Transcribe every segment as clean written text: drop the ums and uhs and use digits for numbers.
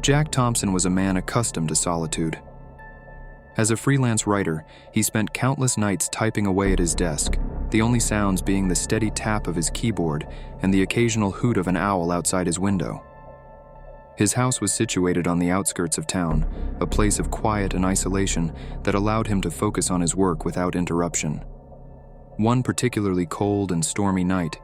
Jack Thompson was a man accustomed to solitude. As a freelance writer, he spent countless nights typing away at his desk, the only sounds being the steady tap of his keyboard and the occasional hoot of an owl outside his window. His house was situated on the outskirts of town, a place of quiet and isolation that allowed him to focus on his work without interruption. One particularly cold and stormy night,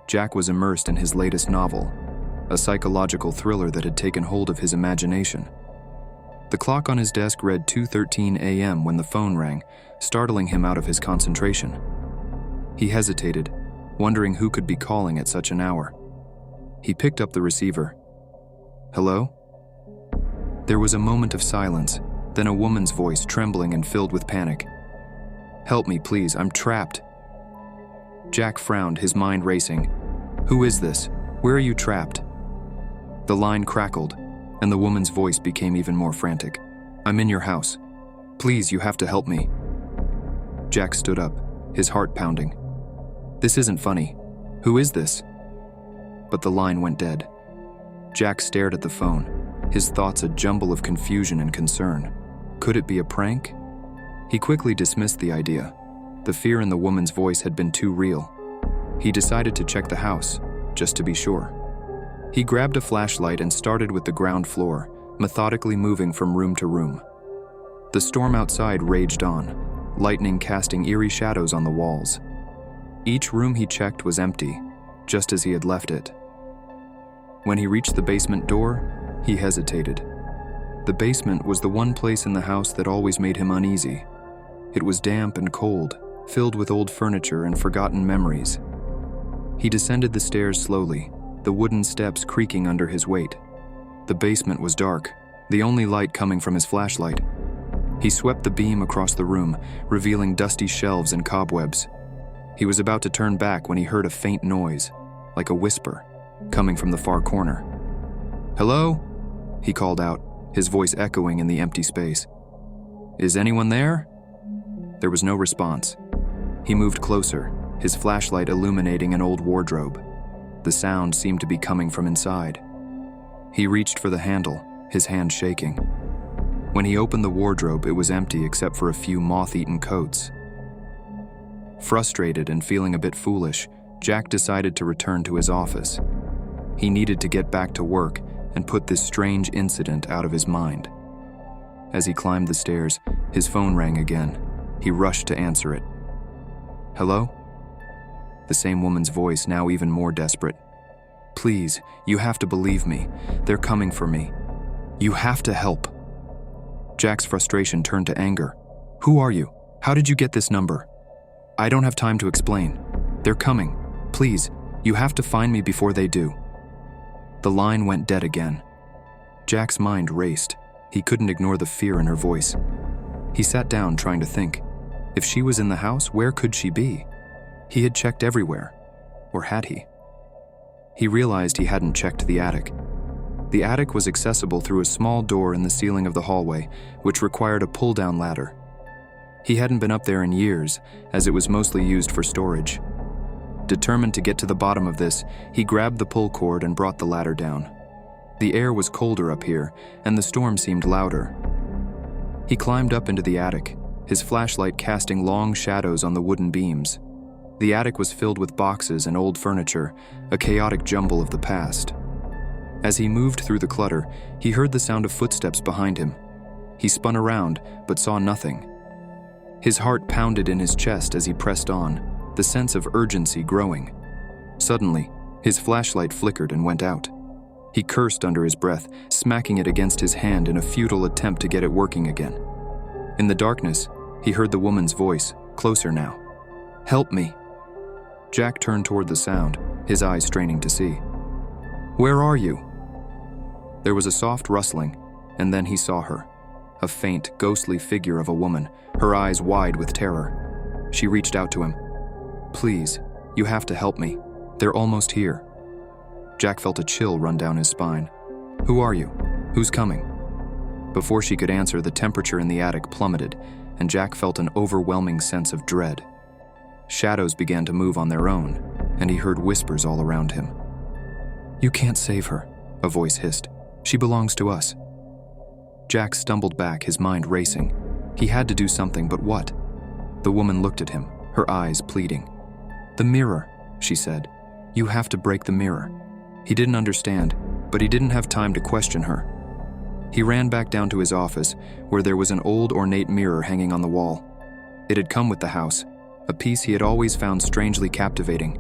Jack was immersed in his latest novel, a psychological thriller that had taken hold of his imagination. The clock on his desk read 2:13 a.m. when the phone rang, startling him out of his concentration. He hesitated, wondering who could be calling at such an hour. He picked up the receiver. "Hello?" There was a moment of silence, then a woman's voice, trembling and filled with panic. "Help me, please, I'm trapped." Jack frowned, his mind racing. "Who is this? Where are you trapped?" The line crackled, and the woman's voice became even more frantic. "I'm in your house. Please, you have to help me." Jack stood up, his heart pounding. "This isn't funny. Who is this?" But the line went dead. Jack stared at the phone, his thoughts a jumble of confusion and concern. Could it be a prank? He quickly dismissed the idea. The fear in the woman's voice had been too real. He decided to check the house, just to be sure. He grabbed a flashlight and started with the ground floor, methodically moving from room to room. The storm outside raged on, lightning casting eerie shadows on the walls. Each room he checked was empty, just as he had left it. When he reached the basement door, he hesitated. The basement was the one place in the house that always made him uneasy. It was damp and cold, filled with old furniture and forgotten memories. He descended the stairs slowly, the wooden steps creaking under his weight. The basement was dark, the only light coming from his flashlight. He swept the beam across the room, revealing dusty shelves and cobwebs. He was about to turn back when he heard a faint noise, like a whisper, coming from the far corner. "Hello?" he called out, his voice echoing in the empty space. "Is anyone there?" There was no response. He moved closer, his flashlight illuminating an old wardrobe. The sound seemed to be coming from inside. He reached for the handle, his hand shaking. When he opened the wardrobe, it was empty except for a few moth-eaten coats. Frustrated and feeling a bit foolish, Jack decided to return to his office. He needed to get back to work and put this strange incident out of his mind. As he climbed the stairs, his phone rang again. He rushed to answer it. "Hello?" The same woman's voice, now even more desperate. "Please, you have to believe me. They're coming for me. You have to help." Jack's frustration turned to anger. "Who are you? How did you get this number?" "I don't have time to explain. They're coming. Please, you have to find me before they do." The line went dead again. Jack's mind raced. He couldn't ignore the fear in her voice. He sat down trying to think. If she was in the house, where could she be? He had checked everywhere. Or had he? He realized he hadn't checked the attic. The attic was accessible through a small door in the ceiling of the hallway, which required a pull-down ladder. He hadn't been up there in years, as it was mostly used for storage. Determined to get to the bottom of this, he grabbed the pull cord and brought the ladder down. The air was colder up here, and the storm seemed louder. He climbed up into the attic, his flashlight casting long shadows on the wooden beams. The attic was filled with boxes and old furniture, a chaotic jumble of the past. As he moved through the clutter, he heard the sound of footsteps behind him. He spun around, but saw nothing. His heart pounded in his chest as he pressed on, the sense of urgency growing. Suddenly, his flashlight flickered and went out. He cursed under his breath, smacking it against his hand in a futile attempt to get it working again. In the darkness, he heard the woman's voice, closer now. "Help me." Jack turned toward the sound, his eyes straining to see. "Where are you?" There was a soft rustling, and then he saw her. A faint, ghostly figure of a woman, her eyes wide with terror. She reached out to him. "Please, you have to help me. They're almost here." Jack felt a chill run down his spine. "Who are you? Who's coming?" Before she could answer, the temperature in the attic plummeted, and Jack felt an overwhelming sense of dread. Shadows began to move on their own, and he heard whispers all around him. "You can't save her," a voice hissed. "She belongs to us. Jack stumbled back, his mind racing. He had to do something, but what? The woman looked at him, her eyes pleading. "The mirror," she said. "You have to break the mirror." He didn't understand, but he didn't have time to question her. He ran back down to his office, where there was an old ornate mirror hanging on the wall. It had come with the house, a piece he had always found strangely captivating.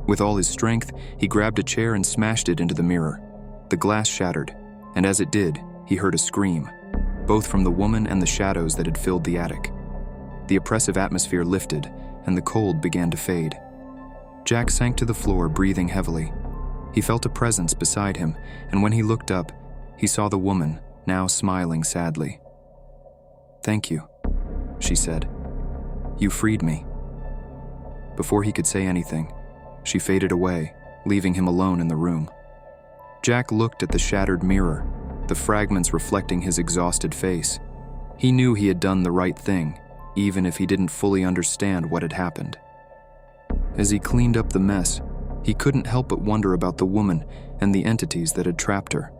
With all his strength, he grabbed a chair and smashed it into the mirror. The glass shattered, and as it did, he heard a scream, both from the woman and the shadows that had filled the attic. The oppressive atmosphere lifted, and the cold began to fade. Jack sank to the floor, breathing heavily. He felt a presence beside him, and when he looked up, he saw the woman, now smiling sadly. "Thank you," she said. "You freed me." Before he could say anything, she faded away, leaving him alone in the room. Jack looked at the shattered mirror, the fragments reflecting his exhausted face. He knew he had done the right thing, even if he didn't fully understand what had happened. As he cleaned up the mess, he couldn't help but wonder about the woman and the entities that had trapped her.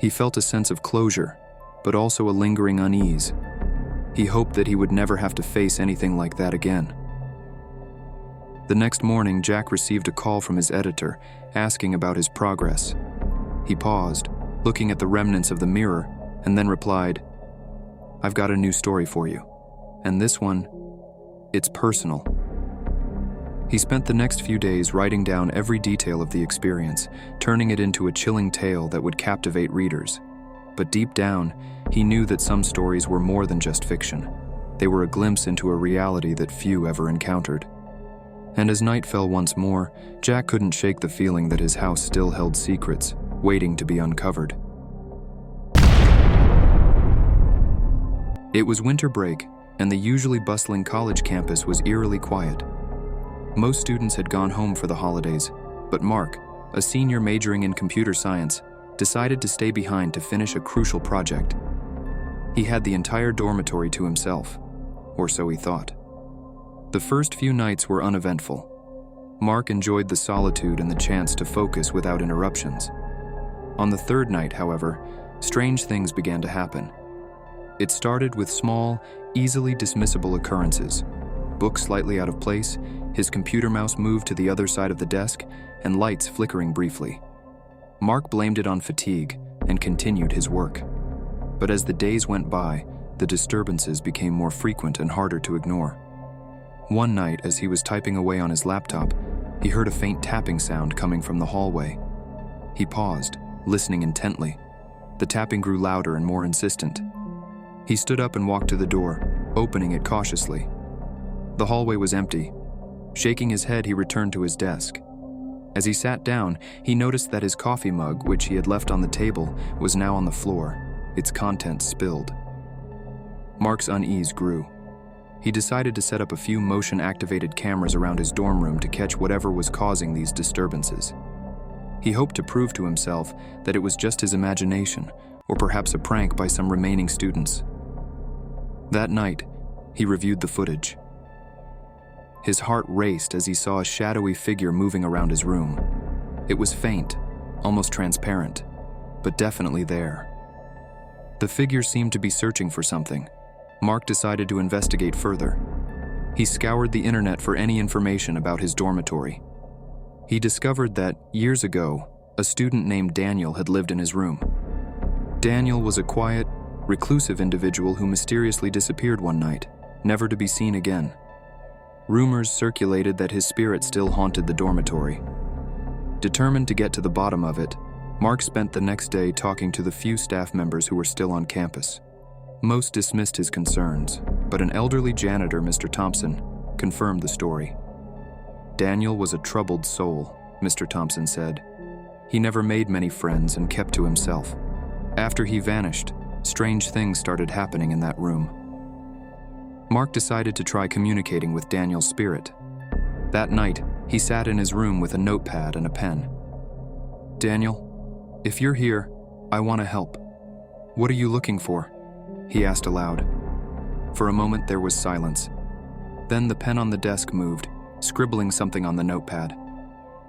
He felt a sense of closure, but also a lingering unease. He hoped that he would never have to face anything like that again. The next morning, Jack received a call from his editor asking about his progress. He paused, looking at the remnants of the mirror, and then replied, "I've got a new story for you. And this one, it's personal." He spent the next few days writing down every detail of the experience, turning it into a chilling tale that would captivate readers. But deep down, he knew that some stories were more than just fiction. They were a glimpse into a reality that few ever encountered. And as night fell once more, Jack couldn't shake the feeling that his house still held secrets, waiting to be uncovered. It was winter break, and the usually bustling college campus was eerily quiet. Most students had gone home for the holidays, but Mark, a senior majoring in computer science, decided to stay behind to finish a crucial project. He had the entire dormitory to himself, or so he thought. The first few nights were uneventful. Mark enjoyed the solitude and the chance to focus without interruptions. On the third night, however, strange things began to happen. It started with small, easily dismissible occurrences. Books slightly out of place, his computer mouse moved to the other side of the desk, and lights flickering briefly. Mark blamed it on fatigue and continued his work. But as the days went by, the disturbances became more frequent and harder to ignore. One night, as he was typing away on his laptop, he heard a faint tapping sound coming from the hallway. He paused, listening intently. The tapping grew louder and more insistent. He stood up and walked to the door, opening it cautiously. The hallway was empty. Shaking his head, he returned to his desk. As he sat down, he noticed that his coffee mug, which he had left on the table, was now on the floor, its contents spilled. Mark's unease grew. He decided to set up a few motion-activated cameras around his dorm room to catch whatever was causing these disturbances. He hoped to prove to himself that it was just his imagination, or perhaps a prank by some remaining students. That night, he reviewed the footage. His heart raced as he saw a shadowy figure moving around his room. It was faint, almost transparent, but definitely there. The figure seemed to be searching for something. Mark decided to investigate further. He scoured the internet for any information about his dormitory. He discovered that, years ago, a student named Daniel had lived in his room. Daniel was a quiet, reclusive individual who mysteriously disappeared one night, never to be seen again. Rumors circulated that his spirit still haunted the dormitory. Determined to get to the bottom of it, Mark spent the next day talking to the few staff members who were still on campus. Most dismissed his concerns, but an elderly janitor, Mr. Thompson, confirmed the story. Daniel was a troubled soul, Mr. Thompson said. He never made many friends and kept to himself. After he vanished, strange things started happening in that room. Mark decided to try communicating with Daniel's spirit. That night, he sat in his room with a notepad and a pen. "Daniel, if you're here, I want to help. What are you looking for?" he asked aloud. For a moment, there was silence. Then the pen on the desk moved, scribbling something on the notepad.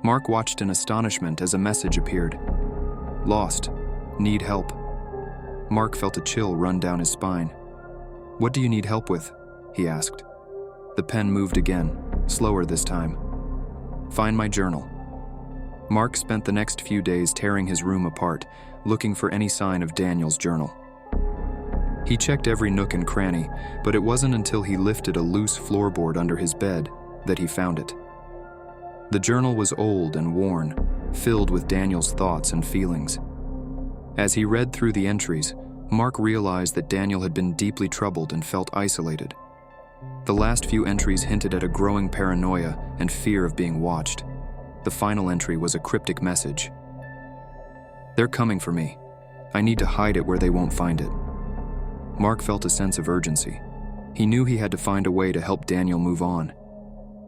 Mark watched in astonishment as a message appeared. "Lost. Need help." Mark felt a chill run down his spine. "What do you need help with?" he asked. The pen moved again, slower this time. "Find my journal." Mark spent the next few days tearing his room apart, looking for any sign of Daniel's journal. He checked every nook and cranny, but it wasn't until he lifted a loose floorboard under his bed that he found it. The journal was old and worn, filled with Daniel's thoughts and feelings. As he read through the entries, Mark realized that Daniel had been deeply troubled and felt isolated. The last few entries hinted at a growing paranoia and fear of being watched. The final entry was a cryptic message. "They're coming for me. I need to hide it where they won't find it." Mark felt a sense of urgency. He knew he had to find a way to help Daniel move on.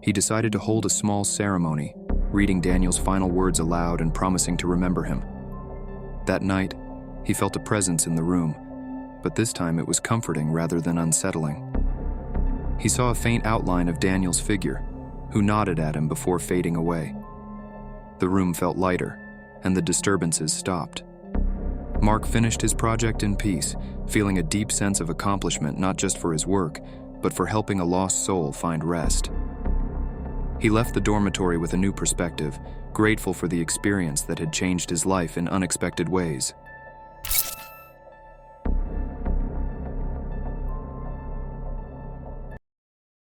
He decided to hold a small ceremony, reading Daniel's final words aloud and promising to remember him. That night, he felt a presence in the room, but this time it was comforting rather than unsettling. He saw a faint outline of Daniel's figure, who nodded at him before fading away. The room felt lighter, and the disturbances stopped. Mark finished his project in peace, feeling a deep sense of accomplishment not just for his work, but for helping a lost soul find rest. He left the dormitory with a new perspective, grateful for the experience that had changed his life in unexpected ways.